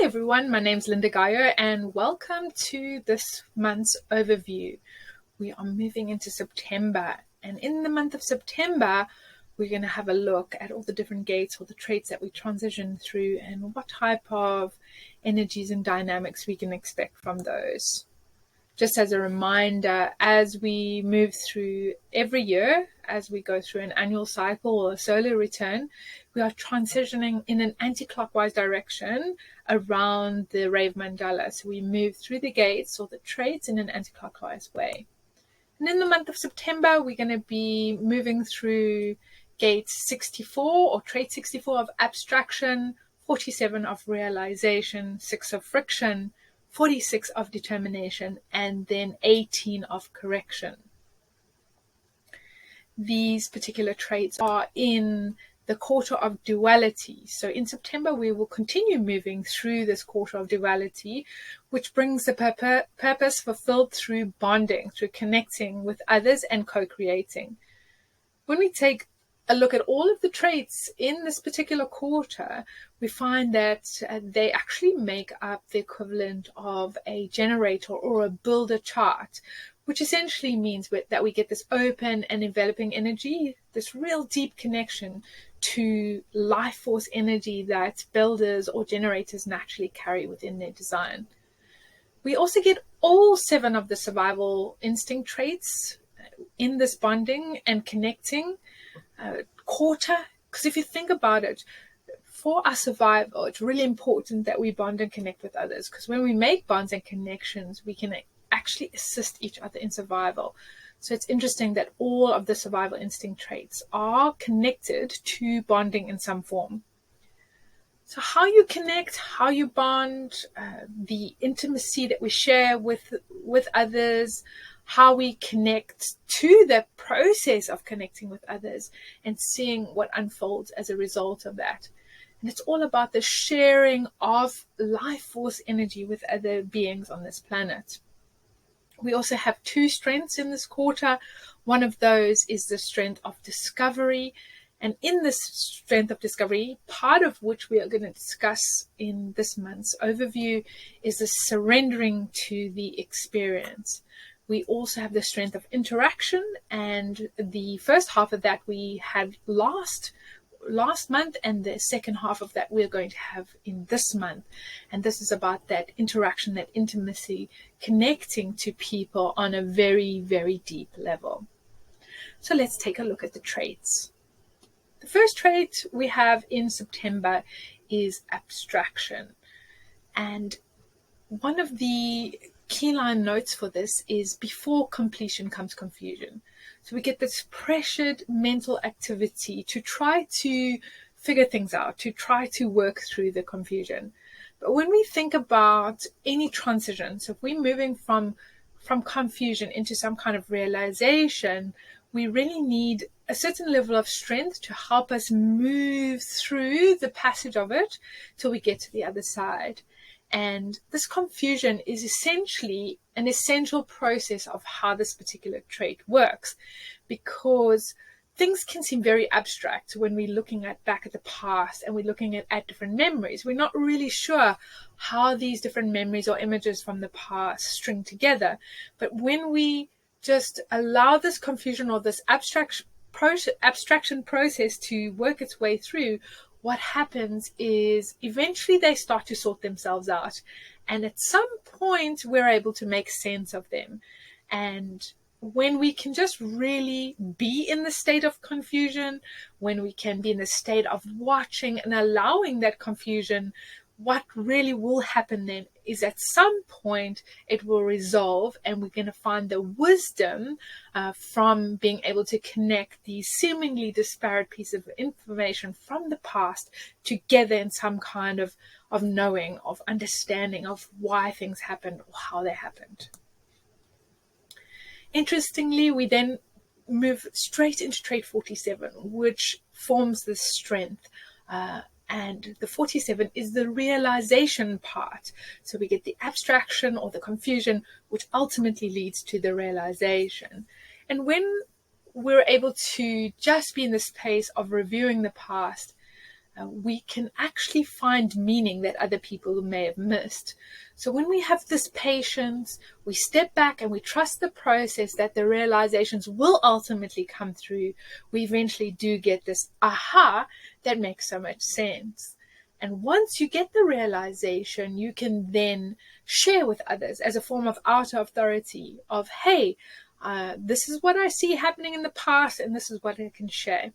everyone, my name's Lynda Gaiao and welcome to this month's overview. We are moving into September, and in the month of September we're going to have a look at all the different gates or the traits that we transition through and what type of energies and dynamics we can expect from those. Just as a reminder, as we move through every year, as we go through an annual cycle or a solar return, we are transitioning in an anti-clockwise direction around the Rave Mandala. So we move through the gates or the traits in an anti-clockwise way. And in the month of September, we're going to be moving through gate 64 or trait 64 of abstraction, 47 of realization, 6 of friction, 46 of determination, and then 18 of correction. These particular traits are in the quarter of duality. So in September, we will continue moving through this quarter of duality, which brings the purpose fulfilled through bonding, through connecting with others and co-creating. When we take a look at all of the traits in this particular quarter, we find that they actually make up the equivalent of a generator or a builder chart, which essentially means that we get this open and enveloping energy, this real deep connection to life force energy that builders or generators naturally carry within their design. We also get all 7 of the survival instinct traits in this bonding and connecting quarter, because if you think about it, for our survival, it's really important that we bond and connect with others, because when we make bonds and connections, we can actually assist each other in survival. So it's interesting that all of the survival instinct traits are connected to bonding in some form. So how you connect, how you bond, the intimacy that we share with others, how we connect to the process of connecting with others and seeing what unfolds as a result of that. And it's all about the sharing of life force energy with other beings on this planet. We also have 2 strengths in this quarter. One of those is the strength of discovery. And in this strength of discovery, part of which we are going to discuss in this month's overview, is the surrendering to the experience. We also have the strength of interaction, and the first half of that we had last month, and the second half of that we're going to have in this month. And this is about that interaction, that intimacy, connecting to people on a very, very deep level. So let's take a look at the traits. The first trait we have in September is abstraction. And one of the keyline notes for this is before completion comes confusion. So we get this pressured mental activity to try to figure things out, to try to work through the confusion. But when we think about any transition, so if we're moving from confusion into some kind of realization, we really need a certain level of strength to help us move through the passage of it till we get to the other side. And this confusion is essentially an essential process of how this particular trait works, because things can seem very abstract when we're looking back at the past and we're looking at different memories. We're not really sure how these different memories or images from the past string together. But when we just allow this confusion or this abstraction process to work its way through, what happens is eventually they start to sort themselves out. And at some point, we're able to make sense of them. And when we can just really be in the state of confusion, when we can be in the state of watching and allowing that confusion, what really will happen then is at some point it will resolve, and we're going to find the wisdom from being able to connect these seemingly disparate pieces of information from the past together in some kind of knowing, of understanding of why things happened or how they happened. Interestingly, we then move straight into trait 47, which forms this strength. And the 47 is the realization part. So we get the abstraction or the confusion, which ultimately leads to the realization. And when we're able to just be in the space of reviewing the past, we can actually find meaning that other people may have missed. So when we have this patience, we step back and we trust the process that the realizations will ultimately come through, we eventually do get this aha that makes so much sense. And once you get the realization, you can then share with others as a form of outer authority of, hey, this is what I see happening in the past, and this is what I can share.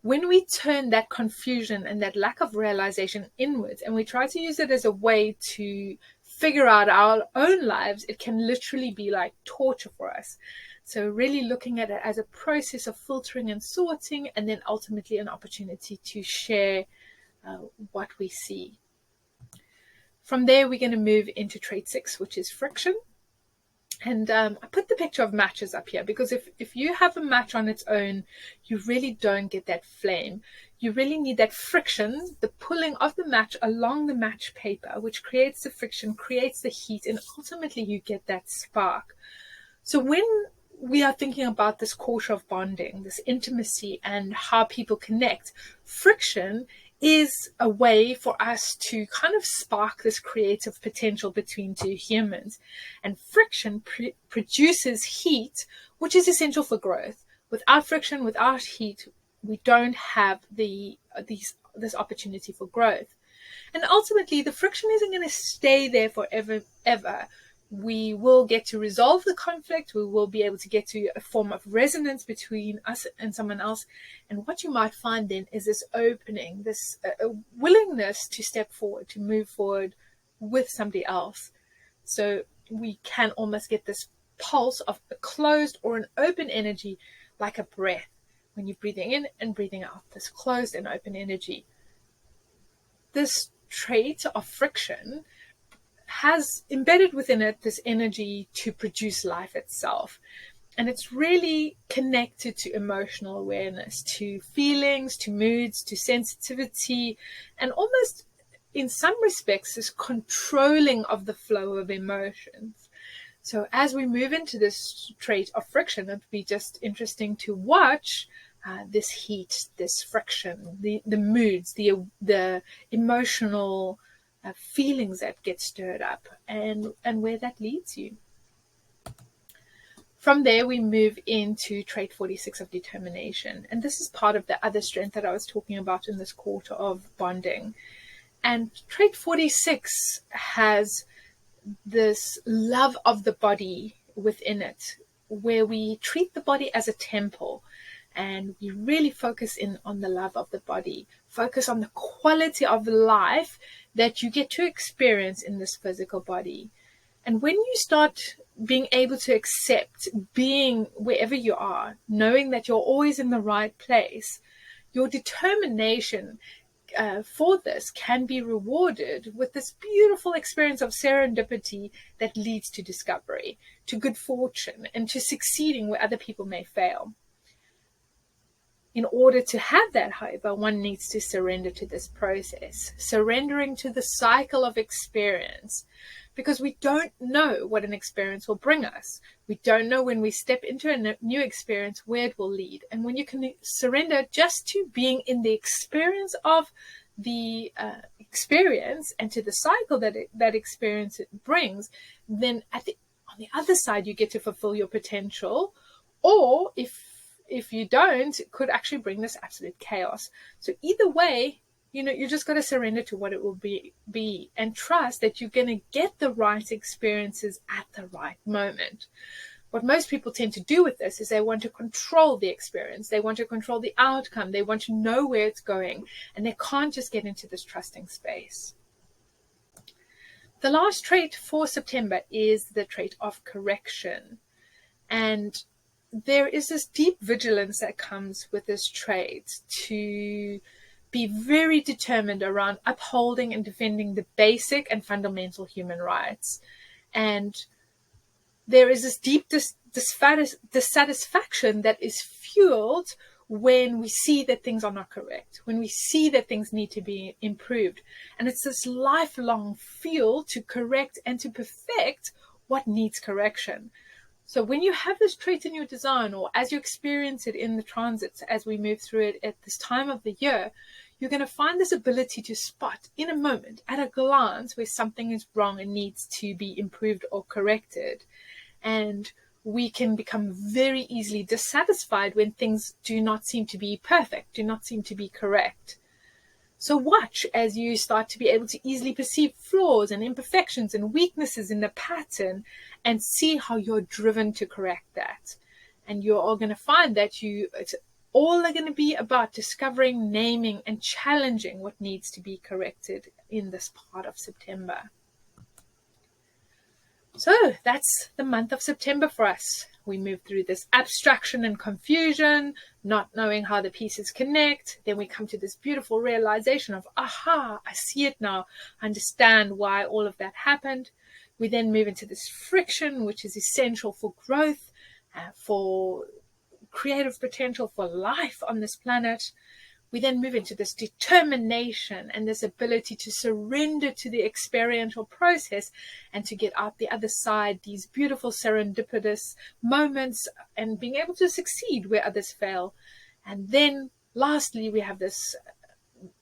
When we turn that confusion and that lack of realization inwards, and we try to use it as a way to figure out our own lives, it can literally be like torture for us. So really looking at it as a process of filtering and sorting, and then ultimately an opportunity to share what we see. From there, we're going to move into trait 6, which is friction. And I put the picture of matches up here because if you have a match on its own, you really don't get that flame. You really need that friction, the pulling of the match along the match paper, which creates the friction, creates the heat, and ultimately you get that spark. So when we are thinking about this culture of bonding, this intimacy, and how people connect, friction is a way for us to kind of spark this creative potential between two humans. And friction produces heat, which is essential for growth. Without friction, without heat, we don't have this opportunity for growth. And ultimately, the friction isn't going to stay there forever, ever. We will get to resolve the conflict. We will be able to get to a form of resonance between us and someone else. And what you might find then is this opening, this willingness to step forward, to move forward with somebody else. So we can almost get this pulse of a closed or an open energy, like a breath, when you're breathing in and breathing out, this closed and open energy. This trait of friction has embedded within it this energy to produce life itself. And it's really connected to emotional awareness, to feelings, to moods, to sensitivity, and almost in some respects this controlling of the flow of emotions. So as we move into this trait of friction, it would be just interesting to watch this heat, this friction, the moods, the emotional feelings that get stirred up, and where that leads you. From there, we move into trait 46 of determination. And this is part of the other strength that I was talking about in this quarter of bonding. And trait 46 has this love of the body within it, where we treat the body as a temple. And we really focus in on the love of the body, focus on the quality of life that you get to experience in this physical body. And when you start being able to accept being wherever you are, knowing that you're always in the right place, your determination for this can be rewarded with this beautiful experience of serendipity that leads to discovery, to good fortune, and to succeeding where other people may fail. In order to have that, however, one needs to surrender to this process, surrendering to the cycle of experience, because we don't know what an experience will bring us. We don't know when we step into a new experience where it will lead. And when you can surrender just to being in the experience of the experience and to the cycle that experience brings, then on the other side, you get to fulfill your potential. Or if you don't, it could actually bring this absolute chaos. So either way, you just got to surrender to what it will be and trust that you're going to get the right experiences at the right moment. What most people tend to do with this is they want to control the experience. They want to control the outcome. They want to know where it's going, and they can't just get into this trusting space. The last trait for September is the trait of correction. And there is this deep vigilance that comes with this trait to be very determined around upholding and defending the basic and fundamental human rights. And there is this deep dissatisfaction that is fueled when we see that things are not correct, when we see that things need to be improved. And it's this lifelong fuel to correct and to perfect what needs correction. So when you have this trait in your design, or as you experience it in the transits as we move through it at this time of the year, you're going to find this ability to spot in a moment, at a glance, where something is wrong and needs to be improved or corrected. And we can become very easily dissatisfied when things do not seem to be perfect, do not seem to be correct. So watch as you start to be able to easily perceive flaws and imperfections and weaknesses in the pattern, and see how you're driven to correct that. And you're all going to find that it's all going to be about discovering, naming, and challenging what needs to be corrected in this part of September. So that's the month of September for us. We move through this abstraction and confusion, not knowing how the pieces connect. Then we come to this beautiful realization of, aha, I see it now. I understand why all of that happened. We then move into this friction, which is essential for growth, for creative potential, for life on this planet. We then move into this determination and this ability to surrender to the experiential process and to get out the other side, these beautiful serendipitous moments, and being able to succeed where others fail. And then lastly, we have this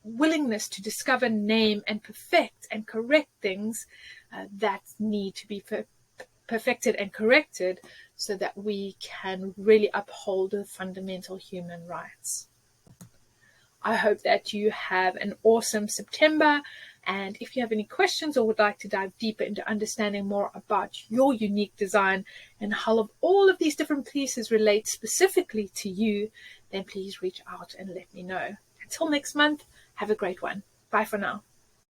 willingness to discover, name, and perfect and correct things that need to be perfected and corrected, so that we can really uphold the fundamental human rights. I hope that you have an awesome September, and if you have any questions or would like to dive deeper into understanding more about your unique design and how all of these different pieces relate specifically to you, then please reach out and let me know. Until next month, have a great one. Bye for now.